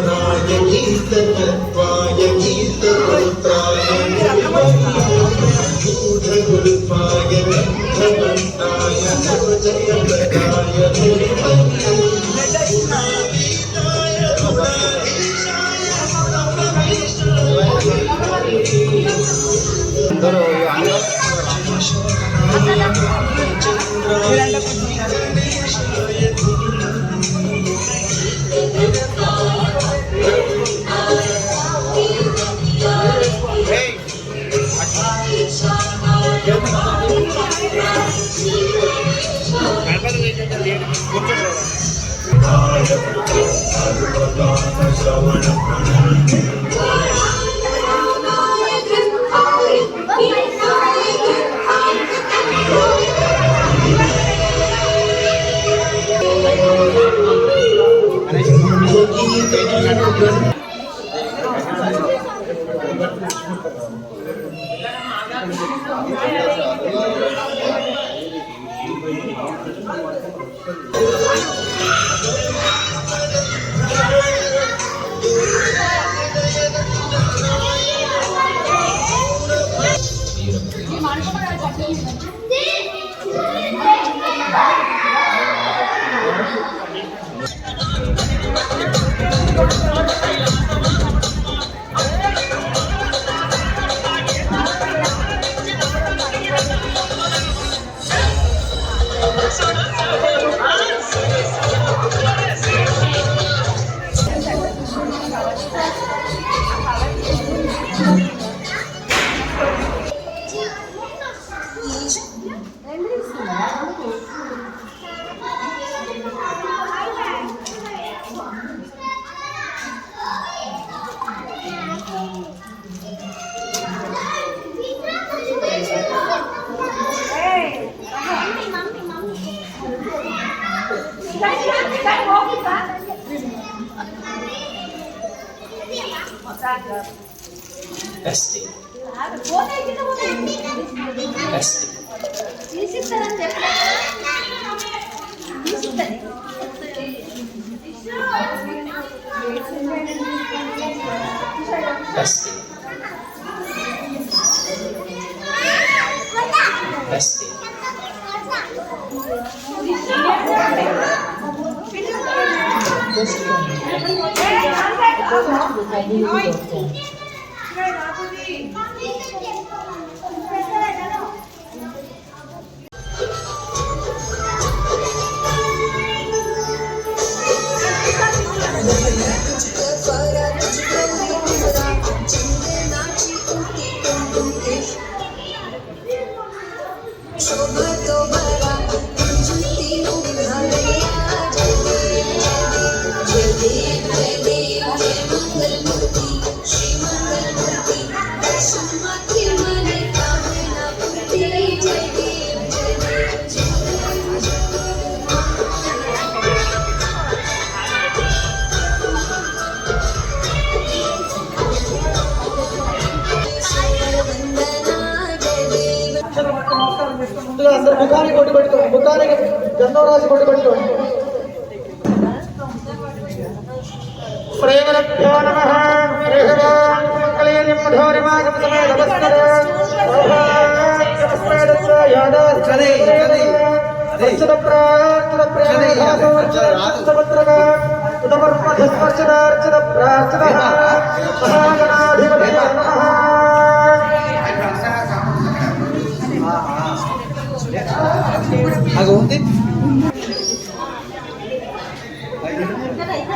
गीतपुत्राय गीततत्त्वाय गीतपुत्राय गूढगुल्फाय गन्धमन्ताय जयप्रदाय Testing. Testing. Testing. Testing. అందరూ ముఖానికి కొట్టి పెట్టుకోండి, ముఖానికి గంధం రాసి కొట్టి పెట్టుకోండి. శ్రీగురుభ్యో నమః.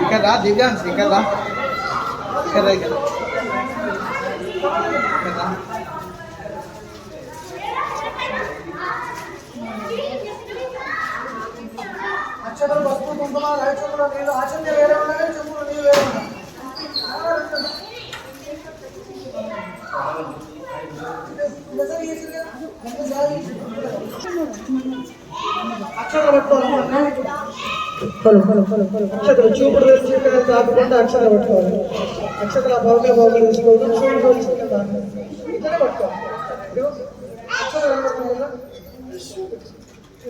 ఇక్కడ రా దివ్యాంశ్, ఇక్కడ రా, ఇక్కడ రా, ఇక్కడ అక్షతలు పసుపు కుంకుమ రైతులు నీళ్ళు ఆచరణ వేరే ఉన్నాయి, చెప్పులు నీళ్ళు వేరే ఉన్నాయి. అక్షతలు పట్టుకోవాలి, అక్షతలు చూపుడు తెచ్చి కాకుండా అక్షతలు పట్టుకోవాలి. అక్షతల భౌతిక భౌతిక తీసుకోవద్దు, చూపుడు ఇట్లనే పట్టుకోవాలి. అక్షతలు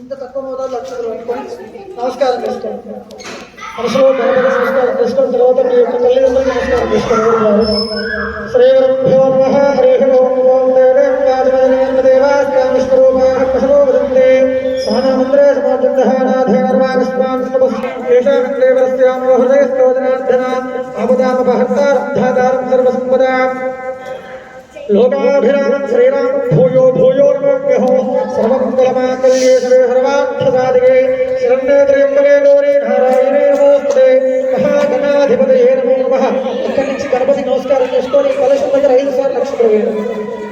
ఇంత తక్కువ మోతాదులో అక్షతలు పట్టుకొని నమస్కారం చేసుకోండి. మనసులో గణపతి నమస్కారం చేసుకున్న తర్వాత మీ యొక్క తల్లిదండ్రులకు నమస్కారం చేసుకోవాలి. శ్రీగురుభ్యో నమః. హరి ఓం. ఓం దేవేం వాజమదేవాస్యాం విశ్వరూపాః పశవో వదంతే సానమంత్రే సమాజంతః నాథేనర్వాగస్మాన్ ఏషాం దేవస్యాం హృదయస్తోజనార్ధన ఆపదామపహర్తారబ్ధాదారం సర్వసంపదాం లోకాభిరామం శ్రీరామ భూయో భూయో నమోऽహో సర్వమంగళమాంగళ్యే శివే సర్వార్థసాధికే శరణ్యే త్ర్యంబకే గౌరీ నారాయణే నమోస్తుతే మహాగణాధిపతయే నమో నమః. ఇక్కడి నుంచి గణపతి నమస్కారం చేసుకొని కలశం దగ్గర 5 సార్లు అక్షతలు వేయండి.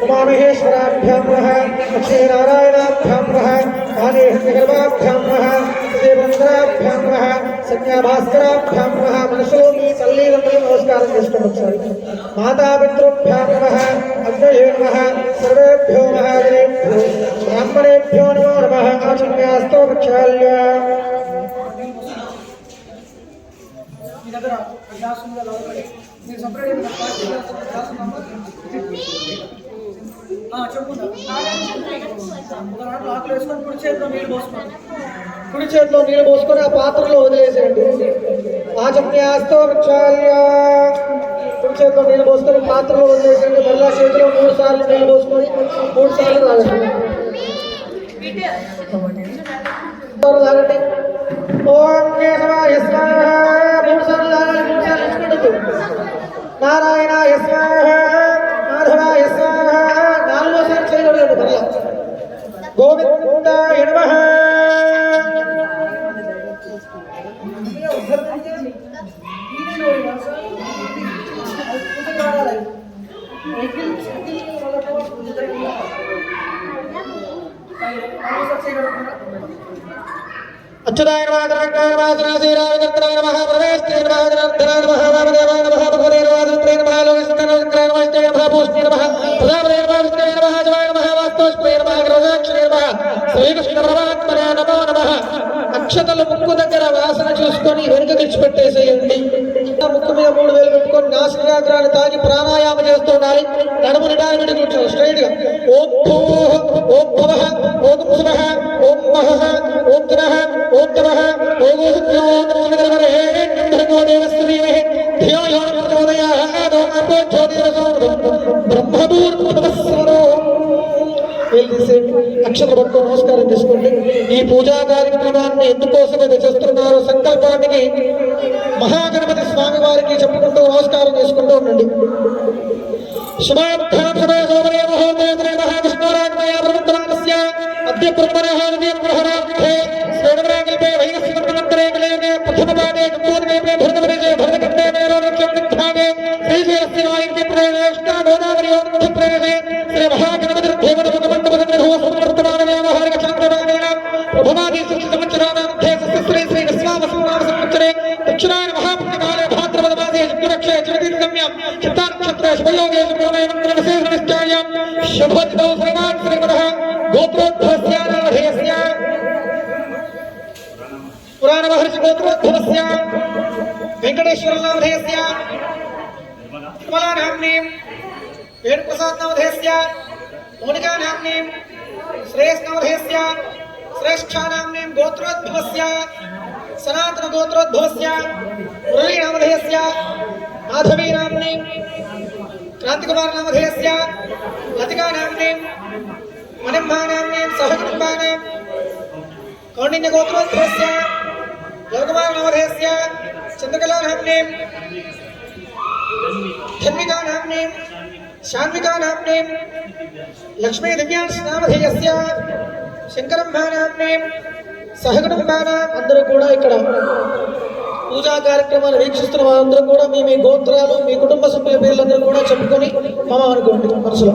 ఉమామహేశ్వరాభ్యాం నమః, లక్ష్మీనారాయణాభ్యాం నమః, కాళీహన్యగర్భాభ్యాం నమః, శ్రీబ్రహ్మరాభ్యాం నమః, సంజ్ఞాభాస్కరాభ్యాం నమః. మనసులో మీ తల్లిదండ్రులకు నమస్కారం చేసుకోండి ఒకసారి. మాతాపితృభ్యాం నమః, అగ్నయే నమః, సర్వేభ్యో మహాజనేభ్యో బ్రాహ్మణేభ్యో నమో నమః. ఆచమ్యాస్తో ప్రక్షాళ్య మీ దగ్గర గ్లాస్ ఉందా లోపలి మీరు సపరేట్ చెప్పుకుంటా ఆకులు వేసుకొని కుడి చేతిలో నీళ్ళు పోసుకొని ఆ పాత్రలో వదిలేసేయండి. ఆచమ్యాస్తో ప్రక్షాళ్య కుడి చేతిలో నీళ్ళు పోసుకొని పాత్రలో వదిలేసేయండి. మళ్ళా చేతిలో 3 సార్లు నీళ్ళు పోసుకొని 3 సార్లు తాగండి. తాగండి. ఓం కేశవాయ స్వాహ 3 సార్లు తాగాలి. 3 సార్లు ఇచ్చుకుంటుంది. నారాయణాయ స్వాహ, మాధవాయ స్వాహ 4వ సారి చేయగలదు. మళ్ళా గోవిందాయ నమః. అచ్యుతాయ నమః, గోవిందాయ నమః, శ్రీరామ కర్తనాయ నమః, ప్రవేష్టాయ నమః, జనార్దనాయ నమః, వామదేవాయ నమః, భగవతే నమః, నమః, లోకస్థాయ నమః, నమః, పూష్ణే నమః, ప్రజాపతే నమః, విష్ణవే నమః, జవాయ నమః, వాస్తోష్పే నమః, గ్రహదాక్షరే నమః, శ్రీకృష్ణ పరమాత్మనే నమో నమః. అక్షతలు ముక్కు దగ్గర వాసన చూసుకొని వెనుక విడిచిపెట్టేసేయండి. ముక్కు మీద 3 వేలు పెట్టుకొని నాసికాగ్రాన్ని తాగి ప్రాణాయామ చేస్తూ ఉండాలి. నడుము నిటారుబెట్టి కూర్చోండి స్ట్రైట్ గా. ఓం భూః, ఓం భవః, ఓం శుభః, ఓం మహః, ఓం ధనః, ఓం తమః, ఓం సత్యో నమః భర్గో దేవస్య ధీమహి ధియో యో నః ప్రచోదయాత్. ఓం అపో జ్యోతిరసో బ్రహ్మభూర్భువస్సరో. అక్షతలు పట్టుకొని నమస్కారం చేసుకోండి. ఈ పూజా కార్యక్రమాన్ని ఎందుకోసమే చేస్తున్నారు సంకల్పానికి మహాగణపతి స్వామి వారికి చెప్పుకుంటూ నమస్కారం చేసుకుంటూ ఉండండి. శుభాభ్యాం శుభే సోమరే మహోదయ మహావిష్ణురాజ్ఞయా ప్రవృత్తమానస్య అద్య బ్రహ్మణః గ్రహణార్థే శ్రేణవరాకల్పే వైరస్య బ్రహ్మణంతరే కలేనే ప్రథమపాదే గంగోదమే భరతవరేజే భరతకండే మేరోరక్షం నిగ్ధాగే శ్రీశైలస్య వాయుజ్ఞ ప్రవేష్ణ గోదావరి యోగ ప్రవేశే శ్రీ మహాగణపతి దేవత భగవంతపదగ్రహో సమవర్తమానమే మహారిక చంద్రమానేన ప్రభమాది శ్రీ సంవత్సరానార్థే శ్రీ శ్రీ విశ్వావసునామ సంవత్సరే దక్షిణాయన మహాపుణ్యకాలే భాద్రపద మాసే శుక్లపక్షే చరితీర్గమ్యాం చిత్తానక్షత్రే శుభయోగే శుభయోగే మంత్రవిశేషనిష్టాయాం శుభదినో శ్రీమాన్ శ్రీమదః గోత్రోద్భవస్య నామధేయస్య పురాణ మహర్షి గోత్రోద్భవస్య వెంకటేశ్వర నామధేయస్య కమలానామ్నీం వేణుప్రసాద్ నామధేయస్య మౌనికానామ్నీం శ్రేయస్ నామధేయస్య శ్రేష్ఠానామ్నీం గోత్రోద్భవస్య సనాతన గోత్రోద్భవస్య మురళీ నామధేయస్య మాధవీ నామ్నీం క్రాంతికుమార్ నామధేయస్య లతికా నామ్నీం మణింభా నామ్నీం సహకుటుంబానాం కౌండిన్య గోత్రోద్భవస్య రవికుమార్ నామధేయస్య చంద్రకళా నామ్నీం ధన్వికా నామ్నీం శాన్వికా నామ్నీం లక్ష్మీ దివ్యాంశ నామధేయస్య శంకరంభా నామ్నీం సహకుటుంబానాం. అందరూ కూడా ఇక్కడ పూజా కార్యక్రమాన్ని వీక్షిస్తున్న వారందరూ కూడా మీ మీ గోత్రాలు మీ కుటుంబ సభ్యుల పేర్లందరూ కూడా చెప్పుకొని మమ అనుకోండి మనసులో.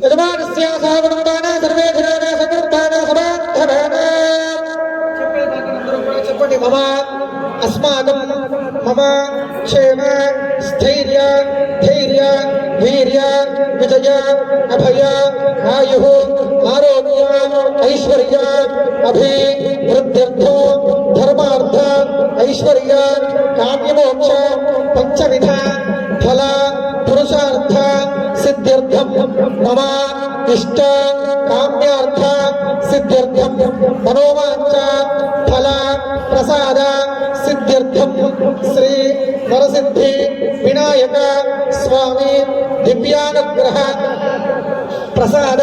యజమానస్య సహకుటుంబాన సర్వే జనాన సకృతాన సమాధనాన అందరూ కూడా చెప్పండి. మమ అస్మాకం మమ క్షేమ స్థైర్య ధైర్య వీర్య విజయ అభయ ఆయు ఆరోగ్య ఐశ్వర్య అభివృద్ధ్యర్థో ధర్మార్థ ఐశ్వర్య కామ్యమోక్ష పంచవిధ ఫల పురుషార్థ సిద్ధ్యర్థం మమ ఇష్ట కామ్యార్థ సిద్ధ్యర్థం మనోవాంఛ ఫల ప్రసాద सिद्धि विनायक स्वामी दिव्यानुग्रह प्रसाद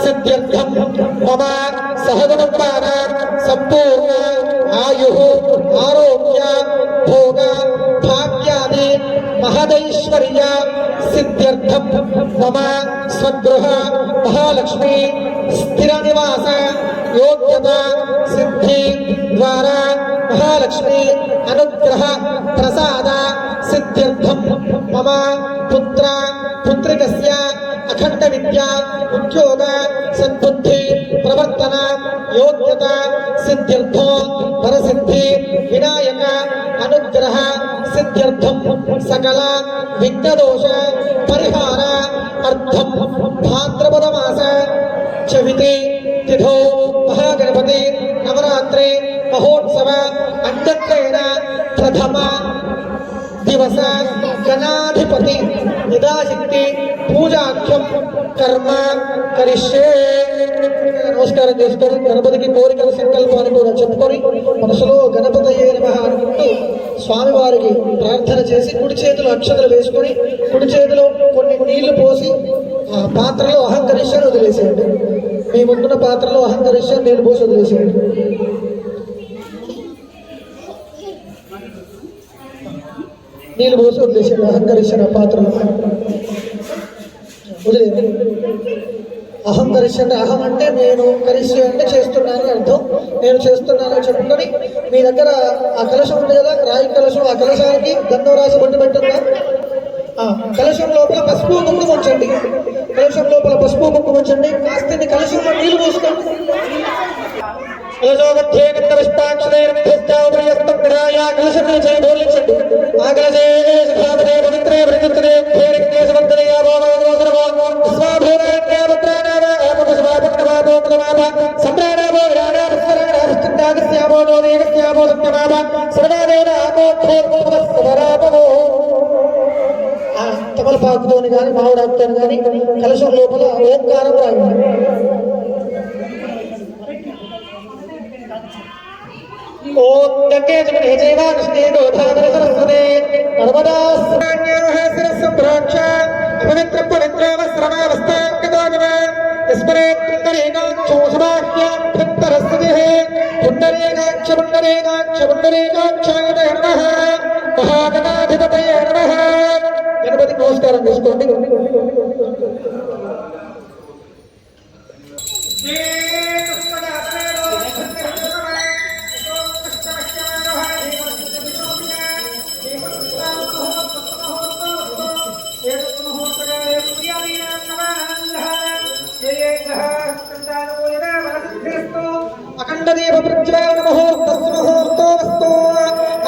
सिद्ध्यर्थम मम सहगुणपाद संपूर्ण आयु आरोग्य भोग भाग्यादि महदैश्वर्य सिद्ध्यर्थम मम स्वगृह महालक्ष्मी स्थिर निवास योग्यता सिद्धि द्वारा महालक्ष्मी अनुग्रह प्रसाद सिद्ध्यर्थम मम पुत्र पुत्रिकस्य अखंड विद्या उद्योग सद्बुद्धि प्रवर्तन योग्यता सिद्ध्यर्थो वरसिद्धि विनायक अनुग्रह सिद्ध्यर्थम सकल विघ्नदोष परिहार अर्थम भाद्रपद मास चविति तिथौ महागणपति नवरात्रे महोत्सव अंतत्रेण प्रथम दिवस गणाधिपति निदाशक्ति पूजाख्यम कर्म करिष्ये నమస్కారం చేసుకొని గణపతికి కోరికల సంకల్పాన్ని కూడా చెప్పుకొని మనసులో గణపతయే నమః అనుకుంటూ స్వామివారికి ప్రార్థన చేసి కుడి చేతిలో అక్షతలు వేసుకొని కుడి చేతిలో కొన్ని నీళ్లు పోసి ఆ పాత్రలో అహంకరిష్యాన్ని వదిలేసేయండి. మీ ముందున్న పాత్రలో అహంకరిష్యాన్ని నీళ్లు పోసి వదిలేసేయండి. నీళ్ళు పోసి వదిలేసాడు అహంకరిష్యన పాత్రలో వదిలేదు. అహంకరిష్యంటే అహం అంటే నేను, కరిష్య అంటే చేస్తున్నాను అర్థం. నేను చేస్తున్నాను చెప్పుకొని మీ దగ్గర ఆ కలశం ఉంది కదా, రాయి కలశం, ఆ కలశానికి గంధం రాసి బొట్టు పెట్టుందా? కలశం లోపల పసుపు ముక్కు ఉంచండి. కలశం లోపల పసుపు ముక్కు ఉంచండి. కాస్త కలశంలో నీళ్లు పోసుకోండి. తమలపాకుతోని కానీ మామిడాకుతో కానీ కలశం లోపల ఓంకారం రాయండి. ఓం గంగే జమునే చైవ కృష్ణే గోదావరి సరస్వతే నర్మదా సంప్రోక్ష అపవిత్ర పవిత్ర వస్త్రమావస్థాంగదోజవ యస్మరేత్రేకాక్షో సమాహ్య భక్తరస్వతిః పుండరీకాక్ష పుండరీకాక్ష పుండరీకాక్షాయ నమః మహాగణాధిపతయే నమః. గణపతికి నమస్కారం చేసుకోండి. అఖండదేవ ప్రజ్వలన ముహూర్తో వస్తు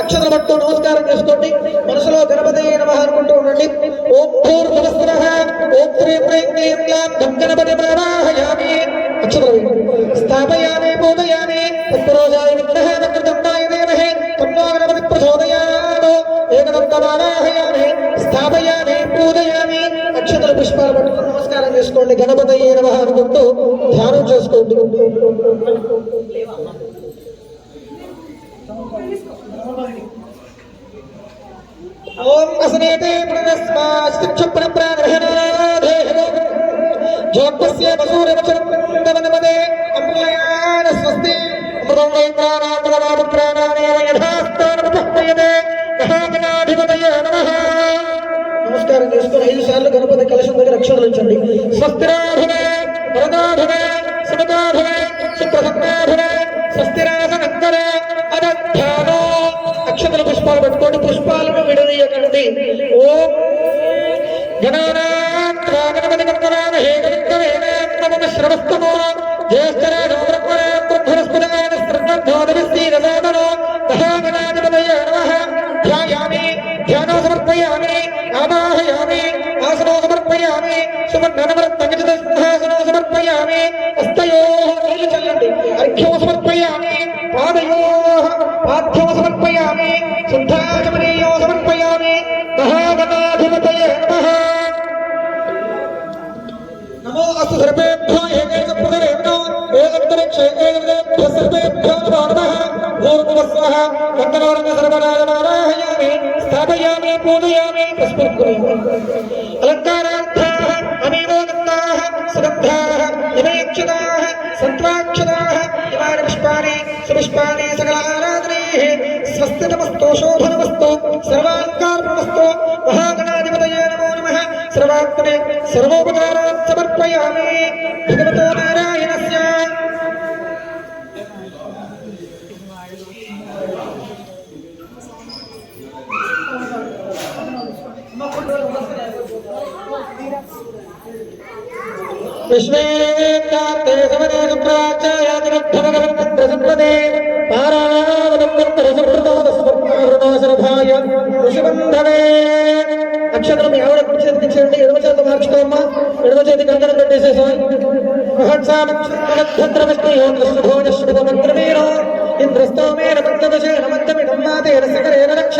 అక్షర పట్టు నమస్కారం చేసుకోండి. మనసులో గణపతయే నమః అనుకుంటూ ఉండండి. ఓం భూర్భువస్సునః ఓం శ్రీం హ్రీం క్లీం గ్లాం గం గణపతిం ఆవాహయామి. అక్షరాలు స్థాపయామి పూజయామి. పుష్పరోజాయ విద్మహే వక్రతుండాయ ధీమహి తన్నో గణపతి ప్రచోదయాత్. ఏకదంతమావాహయామి స్థాపయామి పూజయామి. అక్షతలు పుష్పాలు పట్టుకుని నమస్కారం చేసుకోండి. గణపతయే నమః అనుకుంటూ ధ్యానం చేసుకోండి. ఓం అసనేతే ప్రణస్మాశ్చిక్షప్రప్రాగ్రహణాధే జ్యోతిస్య వసూరవచనమదే అమ్లయాన స్వస్తి అమృతంగైత్రానామలవాపుత్రాణామేవ యథాస్థానముపహ్మయతే మహాగణాధిపతయే నమః. నమస్కారం చేసుకుని 5 సార్లు గణపతి కలశం దగ్గర అక్షరాలు ఉంచండి. స్వస్తిరాధునే వరదాధునే సుమదాధునే సుప్రసన్నాధునే స్వస్తిరాసనంకరే అదధ్యానో. అక్షతలు పుష్పాలు పట్టుకోండి. పుష్పాలను విడదీయకండి. ఓం గణానాం గణపతి గణపనామహే గణపతివేన నమః శ్రవస్తమో జ్యేష్ఠరాజో బ్రహ్మణే బ్రహ్మణస్పదాన శ్రద్ధోదవిస్తీరసాదనో మహాగణాధిపతయే నమః. ధ్యాయామి ధ్యానో సమర్పయామి ఆవాహయామి ఆసనో సమర్పయామి సువర్ణనవరత్నగజసింహాసనో సమర్పయామి. హస్తయోః నీళ్లు చల్లండి. అర్ఘ్యో సమర్పయామి పాదయోః పాద్యో సమర్పయామి శుద్ధాచమనీయో సమర్పయామి. మహాగణాధిపతయే నమః. నమో అస్తు సర్వేభ్యో ఏకైక ప్రతిరేభ్యో ఏకంతరిక్షే ఏకదేభ్యో సర్వేభ్యో నమో నమః. भूर्भुवस्वः वन्दनार्घ सर्वराजमावाहयामि स्थापयामि पूजयामि अलङ्कारार्थाः अमीवोगन्धाः सुगन्धाः इमयक्षताः सन्त्वाक्षताः इमानि पुष्पाणि सुपुष्पाणि सकलाराधनैः स्वस्तितमस्तु शोभनमस्तु सर्वालङ्कारमस्तु महागणाधिपतये नमो नमः सर्वात्मने सर्वोपकारान् समर्पयामि भगवतो नारायणस्य विश्वेत्यार्थे समने सुप्राचार्यादिनद्धमगमन्तसम्प्रदे पारावलम्बन्तरसम्प्रदातस्वर्णावृणाशरभाय ఋషిబంధవే అక్షరం ఎవడ కుడి చేతికి ఇచ్చేయండి ఎడమ చేతి మార్చుకోమ్మా ఎడమ చేతి కంకణం పెట్టేసేసాయి మహత్సామక్షరవిష్ణుయోగశ్రుభోజశ్రుభమంత్రవీరో ఇంద్రస్తోమేన పంచదశేన మంత్రమిదం మాతేన సకరేణ రక్ష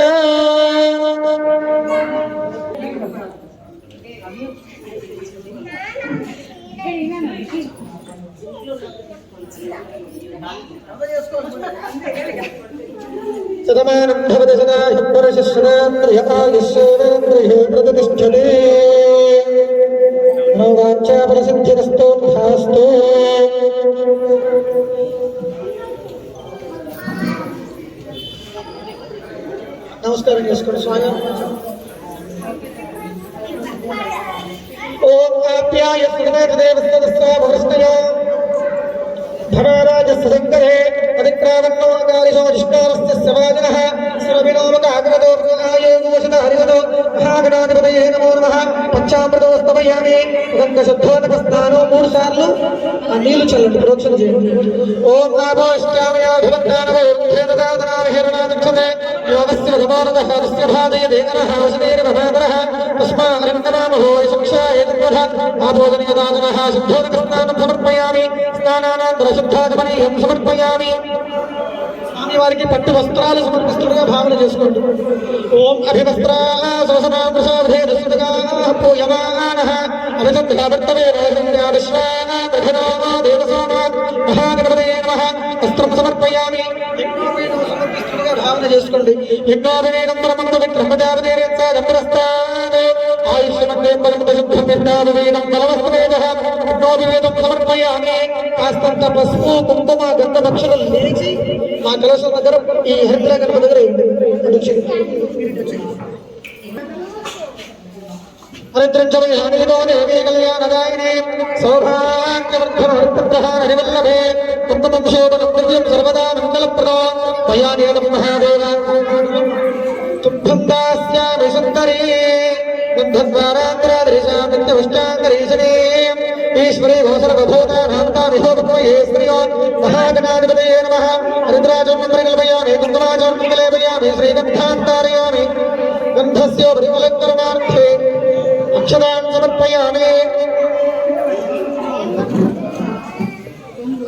శతమానం భవతి సదా పురుషశ్రేంద్రియాయుష్యేంద్రియే ప్రతిష్టతే నవాంఛాఫలసిద్ధిరస్తు భాస్తు నమస్కారం చేసుకోండి స్వామి ఓం ఆప్యాయ సుదేవస్తదస్వాభృష్టయ धराराजस्य शङ्करे अधिक्रामन्नोऽकारिशो जिष्णारस्य समाजनः शिवविनोमकाग्रतो आयोगोषित हरिवतो महागणाधिपतये नमो नमः పంచామృతం స్తమయామి గంగశుద్ధోదకస్నానం 3 సార్లు ఆ నీళ్లు చల్లండి ప్రోక్షణ చేయండి ఓం నాభోష్టామయాభివందనవైర్భేదదాతనామహిరణాదక్షతే యోగస్య భగవానదః తస్య భాదయ దేనః వసుదేరభాదరః తస్మారంతనామహో శిక్షాయేతద్వధ ఆభోజనయదానః శుద్ధోదకస్నానం సమర్పయామి స్నానానంతర శుద్ధాచమనీయం సమర్పయామి స్వామి వారికి పట్టు వస్త్రాలు సమర్పిస్తుండగా భావన చేసుకోండి ఓం అభివస్త్రాసవసనామృషాభేదసుతగాః పూయమానః అభిసంధ్యావర్తవే దేవసోమాత్ మహాగణపతయే నమః వస్త్రం సమర్పయామి సమర్పిస్తుండగా భావన చేసుకోండి యజ్ఞోపవేదం పరమందు విక్రమజాపదేరేత్సాదంబరస్తాద్ ఆయుష్యమందేం పరమశుద్ధం యజ్ఞోపవేదం బలవస్వేదః యజ్ఞోపవేదం సమర్పయామి కాస్తంత పసుపు కుంకుమ గంధభక్షలు లేచి మా కలశం దగ్గర ఈ హరిద్రా గణపతి దగ్గర హరిద్రంచమయానితో దేవీ కళ్యాణదాయినే సౌభాగ్యవర్ధనవల్లభే కుంకుమక్షోభనం దివ్యం సర్వదా మంగళప్రదో మయానేదం మహాదేవ తుభ్యం దాస్యామి సుందరీ గంధద్వారాంతరాదృశాం నిత్యవిష్టాంగరీశనే ఈశ్వరీ భూసర్వభూతానాంతామిహోపత్వయే శ్రియో మహాగణాధిపతయే నమః హరిద్రాజం మంత్రకల్పయామి కుంకుమాజం మంగళేపయామి శ్రీగంధాంతారయామి గంధస్యోపరిమలంకరణార్థే అక్షరాన్ సమర్పయామి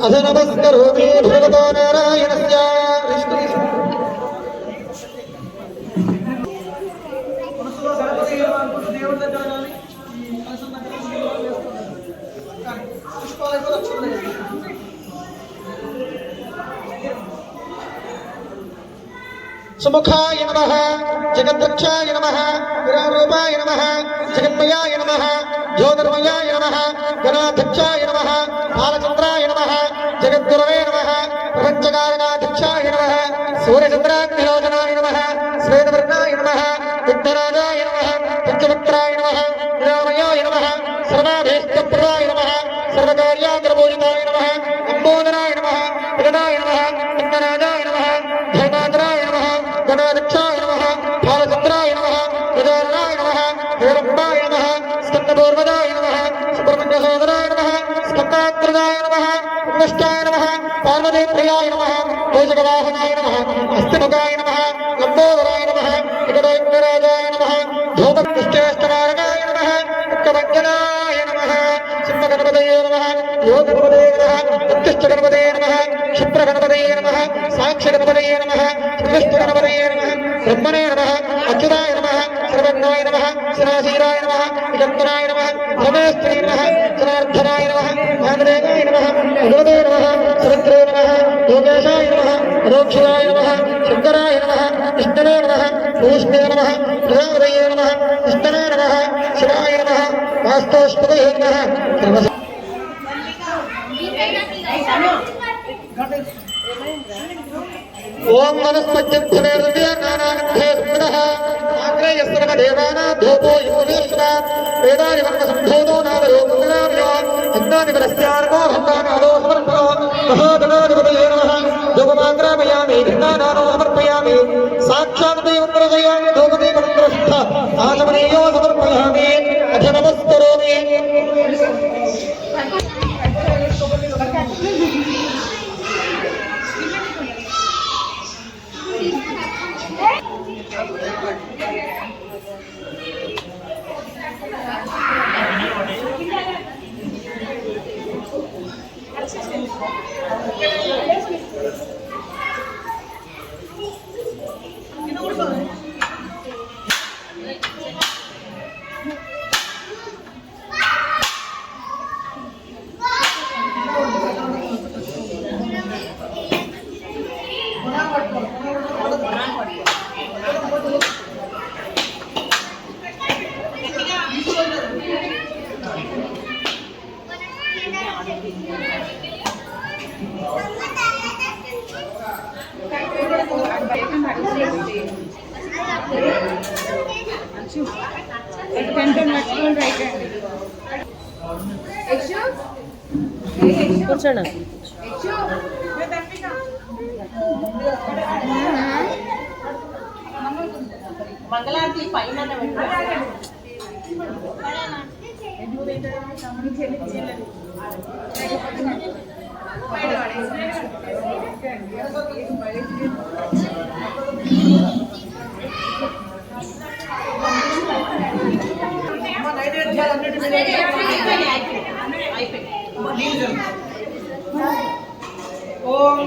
అధ నమస్కరోమి భగవతో నారాయణస్య సుముఖాయ నమః జగద్రక్షాయ నమః విరారూపాయ నమః జగన్మయాయ నమః జ్యోతిర్మయాయ నమః గణాధ్యక్షాయ నమః బాలచంద్రాయ నమః జగద్గురవే నమః ప్రపంచకారణాధ్యక్షాయ నమః సూర్యచంద్రాగ్నిలోచనాయ నమః శ్వేతవర్ణాయ నమః విఘ్నరాజాయ నమః పంచవక్త్రాయ నమః విరామయాయ నమః సర్వాభీష్టప్రదాయ నమః సర్వకార్యాగ్రపూజితాయ నమః అంబోదరాయ నమః విగణాయ నమః విఘ్నరాజాయ నమః ధర్మాధరాయ నమః గణాధ్యక్షాయ నమః బాలచంద్రాయ నమః ప్రజారణాయ నమః హేరంబాయ నమః స్కందపూర్వదాయ నమః సుబ్రహ్మణ్యసోదరాయ నమః స్కందాగ్రదాయ నమః ఉన్నిష్టాయ నమః పార్వతీప్రియాయ నమః భోజగవాహనాయ నమః అస్తిముఖాయ నమః లంబోదరాయ నమః వికటోగ్రరాజాయ నమః ధూపకృష్ణేష్టమారకాయ నమః ఉక్కమంజనాయ నమః సింహగణపతయే నమః యోగగణపతయే నమః ఉత్తిష్టగణపతయే నమః క్షిప్రగణపతయే నమః సాక్షిగణపతయే నమః శ్రీకృష్ణగణపతయే నమః బ్రహ్మణే నమః అచ్యుతాయ నమః సర్వజ్ఞ శ్రీకృష్ణాయ నమః శ్రీరాశీరాయ నమః విజంతరాయ నమః రమేశ్వరీ నమః జనార్దనాయ నమః ఆంజనేయాయ నమః భగవతే నమః సుభద్రే నమః యోగేశాయ నమః రోక్షాయ నమః శంకరాయ నమః విష్ణవే నమః భూష్ణే నమః ప్రజాపతయే నమః విష్ణవే నమః శివాయ నమః వాస్తోష్పదయే నమః ఓం వనస్పత్యర్థమేర్వ్యానానాగంధే సుమనః ఆగ్రేయ సర్వదేవానాధూపో యోగేశ్వర వేదాని వర్ణసంభూతో నాదయో మంగళామయో అన్నాని వరస్యార్గో భక్తానాదో సమర్పణో మహాగణాధిపతయే నమః ధూపమాగ్రామయామి భిన్నానాదో సమర్పయామి సాక్షాత్ దేవప్రదయామి ధూపదీపమంత్రస్థ ఆచమనీయో సమర్పయామి అథ నమస్కరోమి. కూర్చోండి. మంగళారతి పైన నమః ఓం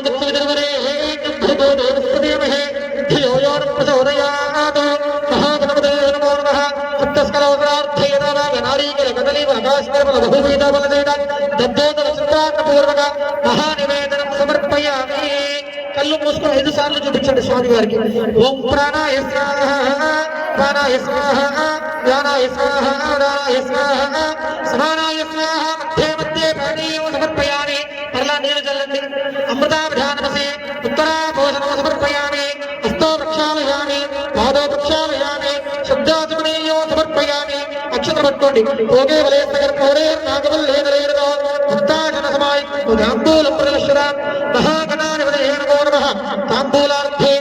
తత్సవితుర్వరే భర్గో దేవస్తదేమహే ధియో యో న ప్రచోదయాత్ మహాగణపతే నమో నమః సప్తస్కలౌకార్థే నారీకల కదలీవ ఆకాశకర్మల బహువేద బలదేద దద్దోదర చింతాకపూర్వక మహానివేదనం సమర్పయామి. కళ్ళు మూసుకొని 5 సార్లు చూపించండి స్వామి వారికి. ఓం ప్రాణాయ స్వాహ ప్రాణాయ స్వాహ జ్ఞానాయ స్వాహ ఉదానాయ స్వాహ సమానాయ స్వాహ మధ్యే మధ్యే పానీయం సమర్పయామి. మరలా నీరు చల్లండి. అమృతాభిధానమసి ఉత్తరాభోజనం సమర్పయామి. హస్తో ప్రక్షాళయామి పాదో ప్రక్షాళయామి శబ్దాచమనీయో సమర్పయామి. అక్షత పట్టుకోండి. భోగే వలే సగర్భోరే నాగవల్లేదరేరుదో భక్తాజన సమాయ్ తాంబూలం ప్రదర్శన మహాగణాధిపతయే నమో నమః. తాంబూలార్థే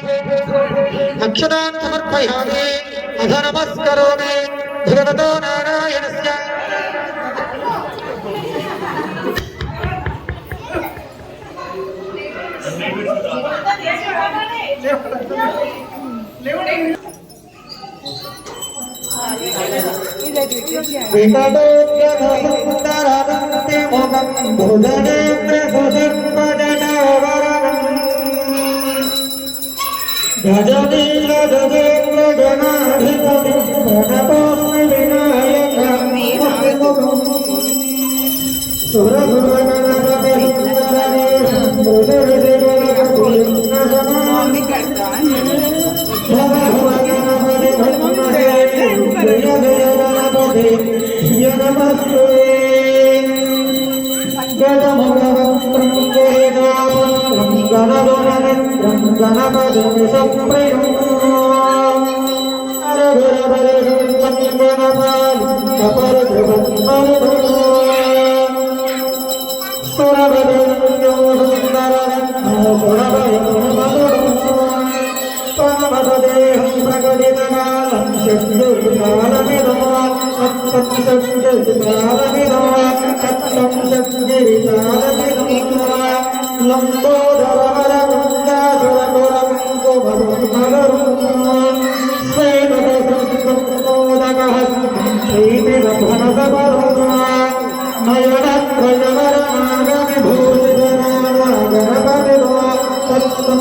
అక్షతాన్ సమర్పయామి. అధ నమస్కరోమి భగవతో నారాయణస్య. వికటోద్యమసుందరవంతే ముఖం భుజనేంద్ర సుశర్మజనవరణం గజనీల గజేంద్ర జనాధిపతి ప్రణతోస్మి వినాయకం సురభువనగణపతి సుందరవేషం మృదువిజయగుణపులింగసమాని భవభువగణపతి భద్మహే జయ జయ గణపతి జయ నమస్తే. గజముఖవక్త్రం వేదాపత్రం గణగుణమిత్రం గణపతిం సంప్రియం అరఘురభరిషం గణపాలి అపరధృతం సురభరిణ్యో సుందరం సురభయం మధురం పరమదేహం ప్రకటితకాలం శక్తికాలమిదో అత్తం శక్తికాలమిదో అత్తం శక్తికాలమిదో లంబోదరవరకుండాసురకురం కుమరం మగరం శ్వేతోదకహస్తం శ్రీనిరభనసవరం నయనత్రయవరనాగవిభూషితనాగణపతిదో తత్తం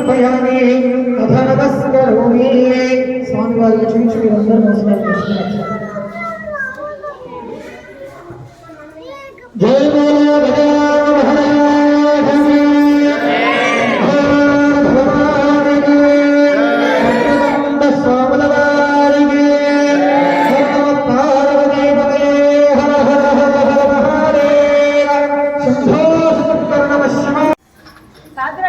సమర్పయామి తథా నమస్కరోమి. స్వామి వారికి క్షమించి మీరందరూ నమస్కారం చేసుకోవచ్చు. జై బోలో గజానన మహారాజకి భగవానికి భక్తవృంద స్వాముల వారికి పార్వతీపతే హర హర హర హర మహాదేవ శంభో శంకర నమః శివాయ. సాధన